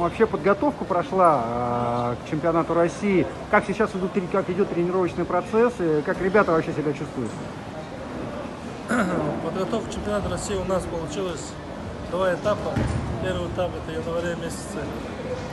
вообще подготовка прошла к чемпионату России? Как сейчас как идет тренировочный процесс и как ребята вообще себя чувствуют? Подготовка к чемпионату России у нас получилось два этапа. Первый этап это января месяце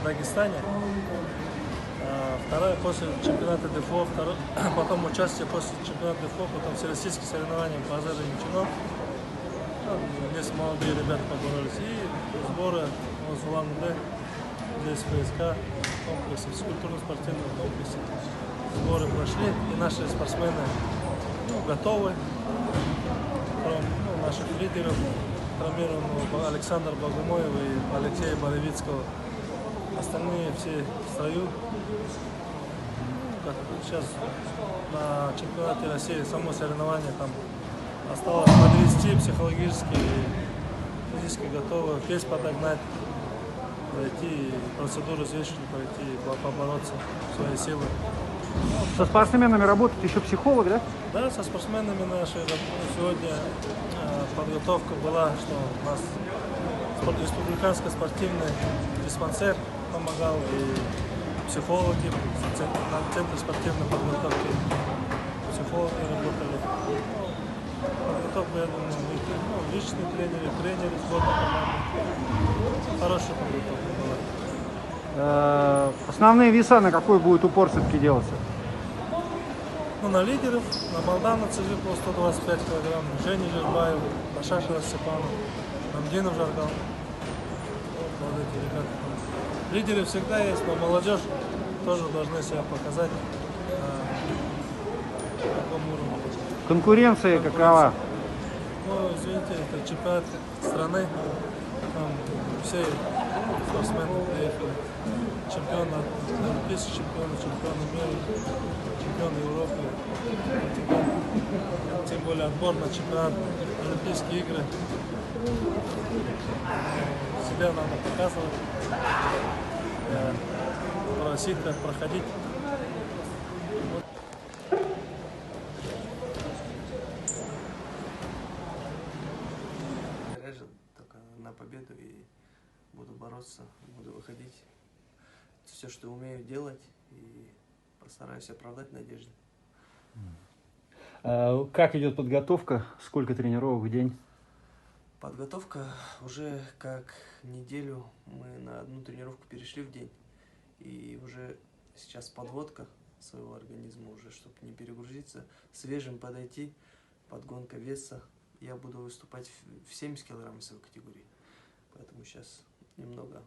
в Дагестане. Вторая после чемпионата ДФО, потом участие после чемпионата ДФО, потом всероссийские соревнования по Азеру и Мичино. Здесь молодые ребята поборолись. И сборы в Улан-Удэ, здесь ФСК комплексе, физкультурно-спортивном комплексе. Сборы прошли, и наши спортсмены готовы. Кроме наших лидеров, травмированного Александра Богумоева и Алексея Боровицкого. Остальные все в строю. Сейчас на чемпионате России само соревнование там осталось подвести психологически и физически готовы, вес подогнать, пройти процедуру взвешивания, пройти, побороться своей силой. Со спортсменами работает еще психолог, да? Да, со спортсменами нашей сегодня подготовка была, что у нас республиканский спортивный диспансер помогал, и психологи, на центре спортивной подготовки психологи работали. Подготовка, я думаю, личные тренеры сборной команды. Хорошая подготовка была. Основные веса на какой будет упор все-таки делаться? Ну, на лидеров, на Молдана ЦЖ по 125 килограмм, Женя Жербаев, Пашаша Рассыпанов, Намдинов Жаргал. Вот эти ребята. Лидеры всегда есть, но молодежь тоже должны себя показать на каком уровне. Конкуренция какова? Ну, извините, это чемпионат страны, там все спортсмены приехали. Чемпионы, олимпийские чемпионы, чемпионы мира, чемпионы Европы. Тем более отбор на чемпионат, Олимпийские игры. Себя надо показывать, просить, как проходить. Только на победу и буду бороться, буду выходить. Все, что умею делать, и постараюсь оправдать надежды. Как идет подготовка? Сколько тренировок в день? Подготовка уже как неделю мы на одну тренировку перешли в день. И уже сейчас подводка своего организма уже, чтобы не перегрузиться, свежим подойти, подгонка веса. Я буду выступать в 70 килограмм весовой категории. Поэтому сейчас немного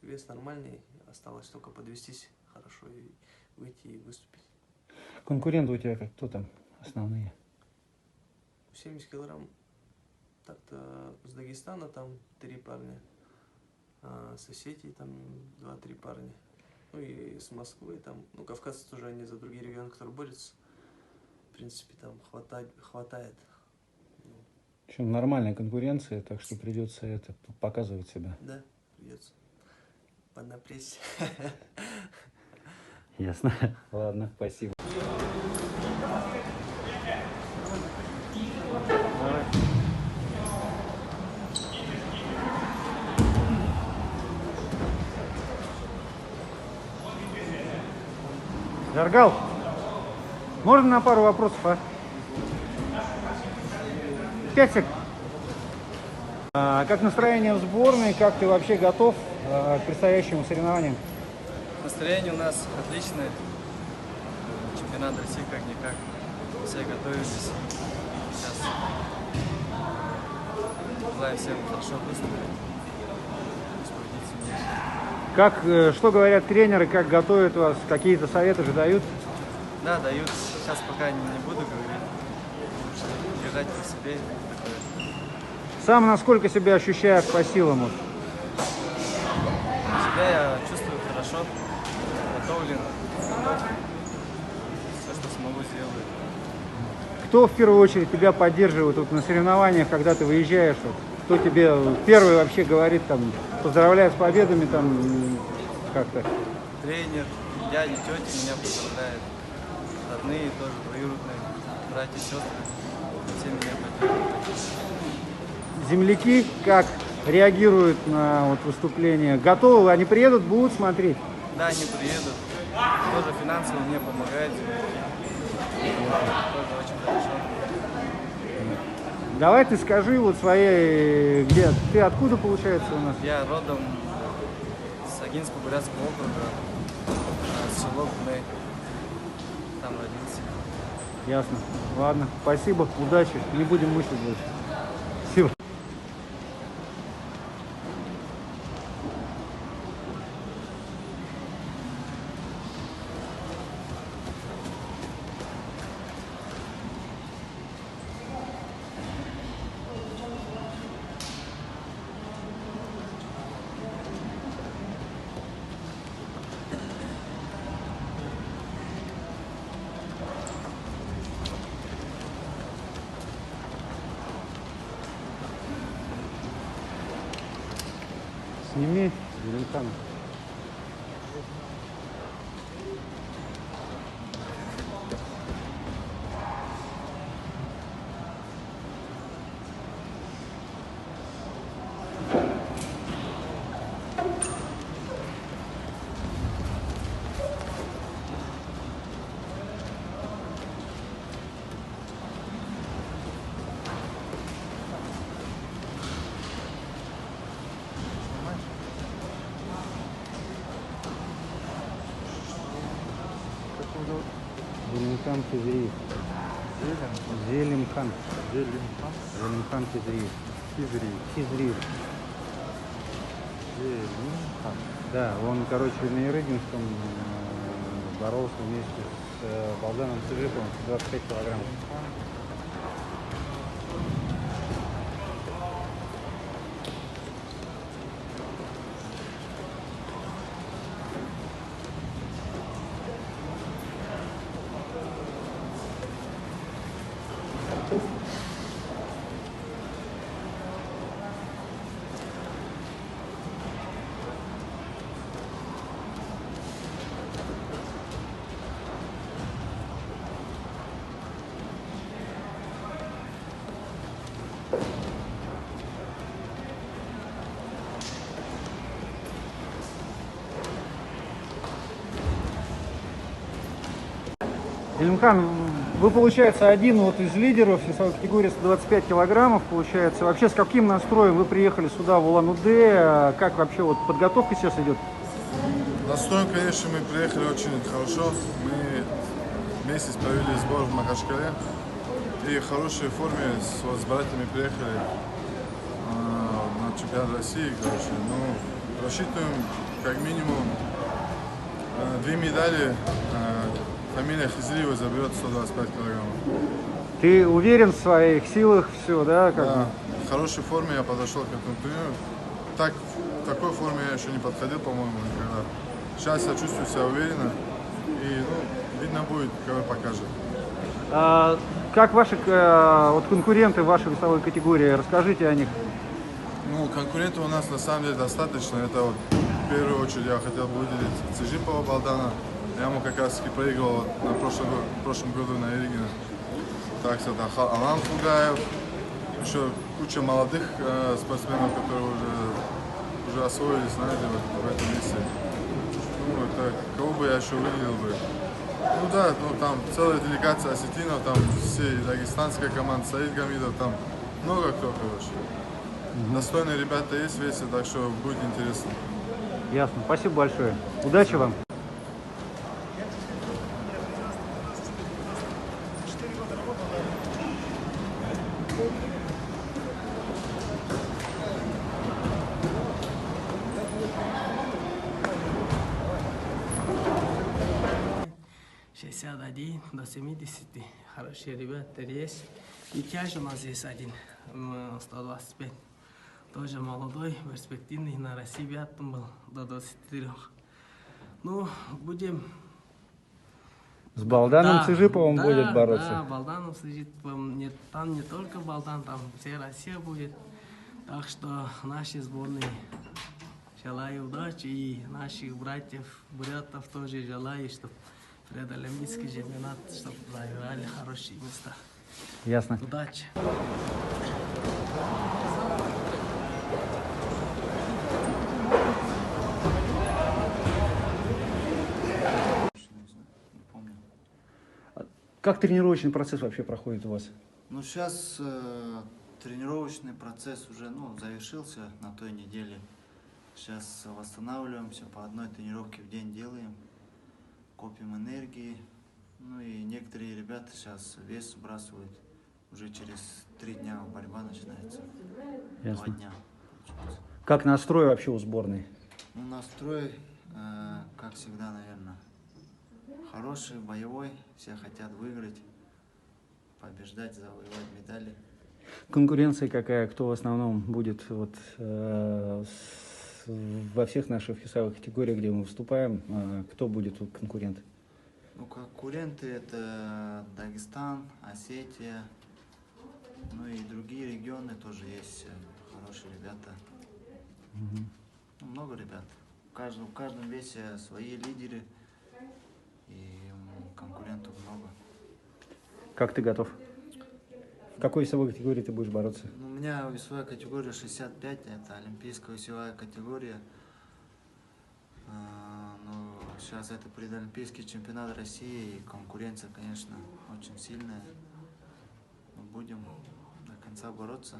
вес нормальный, осталось только подвестись хорошо и выйти и выступить. Конкуренты у тебя кто там основные? 70 килограмм, так-то с Дагестана там 3 парня, с Осетии там 2-3 парня, ну и с Москвы там, ну кавказцы тоже, они за другие регионы, которые борются, в принципе там хватает. В общем, нормальная конкуренция, так что придется это показывать себя. Да, придется поднапрячься. Ясно. Ладно, спасибо. Жаргал, можно на пару вопросов, а? 5 секунд. Как настроение в сборной? Как ты вообще готов к предстоящим соревнованиям? Настроение у нас отличное. Чемпионат России как-никак. Все готовились. Сейчас желаю всем хорошо выступить. Что говорят тренеры, как готовят вас? Какие-то советы же дают? Да, дают. Сейчас пока не буду говорить. Держать по себе. Сам насколько себя ощущаешь по силам? Себя я чувствую хорошо. Готовлен. Все, что смогу, сделаю. Кто в первую очередь тебя поддерживает вот на соревнованиях, когда ты выезжаешь? Вот? Кто тебе первый вообще говорит, там, поздравляет с победами, там, как-то? Тренер, дяди, тети меня поздравляют. Родные тоже, двоюродные, братья, сестры. Все меня поддерживают. Земляки как реагируют на вот выступление? Готовы? Они приедут, будут смотреть? Да, они приедут. Тоже финансово мне помогают. Тоже очень хорошо. Давай ты скажи вот свои, где ты откуда, получается, у нас? Я родом с Агинского бурятского округа, село Кумей. Там родился. Ясно. Ладно, спасибо, удачи. Не будем мучить больше. Спасибо. Сними Зеленхан. Зеленхан Кизриев. Зелимхан. Зелимхан Кизриев. Кизриев. Да, он, короче, на Ерыгинском боролся вместе с Балданом Цыжиповым, 25 килограммов. Зелимхан, вы, получается, один вот из лидеров весовой категории 125 килограммов, получается. Вообще, с каким настроем вы приехали сюда, в Улан-Удэ? Как вообще вот подготовка сейчас идет? Настроем, конечно, мы приехали очень хорошо. Мы месяц провели сбор в Махачкале. И в хорошей форме с братьями приехали на чемпионат России, короче. Ну, рассчитываем как минимум 2 медали. Фамилия Хизриева заберет 125 килограммов. Ты уверен в своих силах, все, да? Как Да, в хорошей форме я подошел к этому турниру. В такой форме я еще не подходил, по-моему, никогда. Сейчас я чувствую себя уверенно. И, ну, видно будет, кого покажет. Как ваши вот конкуренты в вашей весовой категории? Расскажите о них. Ну, конкурентов у нас на самом деле достаточно. Это вот в первую очередь я хотел бы выделить Цыжипова Балдана. Я ему как раз таки проигрывал на прошлом году на Ерыгина. Так, это Алан Фугаев, еще куча молодых спортсменов, которые уже освоились, знаете, в этом месте. Ну, это кого бы я еще выделил бы. Ну да, ну там целая делегация осетинов, там все дагестанская команда, Саид Гамидов, там много кто, короче. Достойные ребята есть в весе, так что будет интересно. Ясно. Спасибо большое. Удачи вам. До 70. Хорошие ребята есть. И тяж у нас есть один, 125. Тоже молодой, перспективный, на России пятом был, до 23. Ну, будем... С Балданом Цыжиповым да, будет бороться? Да, Балданом Цыжиповым. Там не только Балдан, там вся Россия будет. Так что наши сборные желаю удачи. И наших братьев, бурятов тоже желаю, чтобы предолимпийский чемпионат, чтобы заиграли хорошие места. Ясно. Удачи. Как тренировочный процесс вообще проходит у вас? Ну, сейчас тренировочный процесс уже завершился на той неделе. Сейчас восстанавливаемся, по одной тренировке в день делаем, копим энергии. Ну и некоторые ребята сейчас вес сбрасывают. Уже через 3 дня борьба начинается. Ясно. 2 дня. Получается. Как настрой вообще у сборной? Ну, настрой, как всегда, наверное, хороший, боевой. Все хотят выиграть, побеждать, завоевать медали. Конкуренция какая? Кто в основном будет во всех наших весовых категориях, где мы выступаем, кто будет конкурент? Ну, конкуренты это Дагестан, Осетия, ну и другие регионы тоже есть хорошие ребята. Ну, много ребят. В каждом весе свои лидеры и конкурентов много. Как ты готов? В какой весовой категории ты будешь бороться? Ну, у меня весовая категория 65, это олимпийская весовая категория. Ну, сейчас это предолимпийский чемпионат России, и конкуренция, конечно, очень сильная. Мы будем до конца бороться.